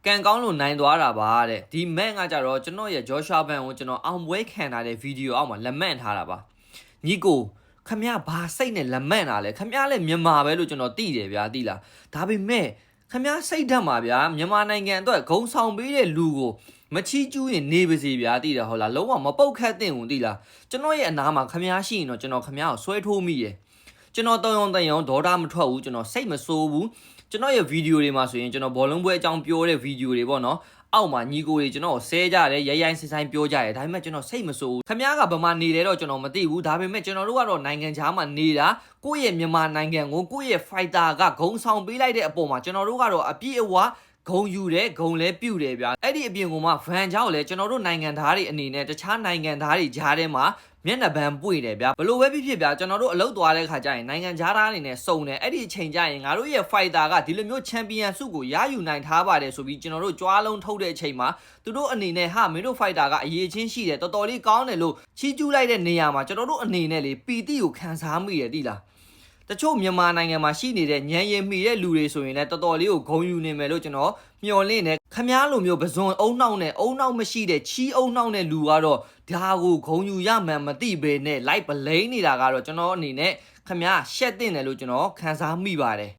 ကန်ကောင်းလို့နိုင်သွားတာပါတဲ့ဒီမန့်ကကြတော့ကျွန်တော်ရဲ့ Joshua Ban ကိုကျွန်တော်အောင်ပွဲခံထားတဲ့ဗီဒီယိုအောက်မှာလက်မှတ်ထားတာပါညီကိုခမရဘာစိတ်နဲ့လက်မှတ်တာလဲခမရလည်းမြန်မာပဲလို့ကျွန်တော်သိတယ်ဗျာသိလားဒါပေမဲ့ခမရစိတ်ဓာတ်မှာဗျာမြန်မာနိုင်ငံအတွက်ဂုံဆောင်ပေးတဲ့လူကိုမချီးကျူးရင်နေပါစေဗျာသိတယ်ဟုတ်လားလုံးဝမပုတ်ခတ်သင့်ဘူးသိလားကျွန်တော်ရဲ့အနားမှာခမရရှိရင်တော့ကျွန်တော်ခမရကိုဆွဲထိုးမိတယ်ကျွန်တော်တုံယုံဒေါတာမထွက်ဘူးကျွန်တော်စိတ်မဆိုးဘူးကျွန်တော်ရဲ့ဗီဒီယိုတွေမှာဆိုရင်ကျွန်တော်ဘောလုံးပွဲအကြောင်းပြောတဲ့ဗီဒီယိုတွေပေါ့နော်အောက်မှာညီကိုတွေကျွန်တော်ဆဲကြတယ်ရိုင်းဆိုင်ပြောကြတယ်ဒါပေမဲ့ကျွန်တော်စိတ်မဆိုးဘူးခမ ्या ကဗမာနေတယ်တော့ကျွန်တော်မသိဘူးဒါပေမဲ့ကျွန်တော်တို့ကတော့နိုင်ငံခြားမှာနေတာကိုယ့်ရဲ့မြန်မာနိုင်ငံကိုကိုယ့်ရဲ့ fighter ကဂုံဆောင်ပေးလိုက်တဲ့အပေါ်မှာကျွန်တော်တို့ကတော့အပြည့်အဝဂုံယူတယ်ဂုံလဲပြုတ်တယ်ဗျာအဲ့ဒီအပြင်ကမှဗန်ကြောင့်လဲကျွန်တော်တို့နိုင်ငံသားတွေအနေနဲ့တခြားနိုင်ငံသားတွေကြားထဲမှာမျက်နှာပန်းပွင့်တယ်ဗျာဘလို့ပဲဖြစ်ဖြစ်ဗျာကျွန်တော်တို့အလုပ်သွားတဲ့ခါကျရင်နိုင်ငံခြားသားတွေနဲ့စုံတယ်အဲ့ဒီအချိန်ကျရင်ငါတို့ရဲ့ fighter ကဒီလိုမျိုးချန်ပီယံဆုကိုရယူနိုင်ထားပါတယ်ဆိုပြီးကျွန်တော်တို့ကြွားလုံးထုတ်တဲ့အချိန်မှာသူတို့အနေနဲ့ဟာမင်းတို့ fighter ကအရေးချင်းရှိတယ်တော်တော်လေးကောင်းတယ်လို့ချီးကျူးလိုက်တဲ့နေရာမှာကျွန်တော်တို့အနေနဲ့လေပီတိကိုခံစားမိတယ်တိလားတချို့မြန်မာနိုင်ငံမှာရှိနေတဲ့ညံရင်မိတဲ့လူတွေဆိုရင်လည်းတော်တော်လေးကိုဂုံယူနေမယ်လို့ကျွန်တော်မျှော်လင့်နေခမားလိုမျိုးပဇွန်အုံနှောက်နဲ့အုံနှောက်မရှိတဲ့ချီးအုံနှောက်တဲ့လူကတော့ဒါကိုဂုံယူရမှန်မသိဘဲနဲ့လိုက်ပလိန်နေတာကတော့ကျွန်တော်အနေနဲ့ခမားရှက်တင်တယ်လို့ကျွန်တော်ခံစားမိပါတယ်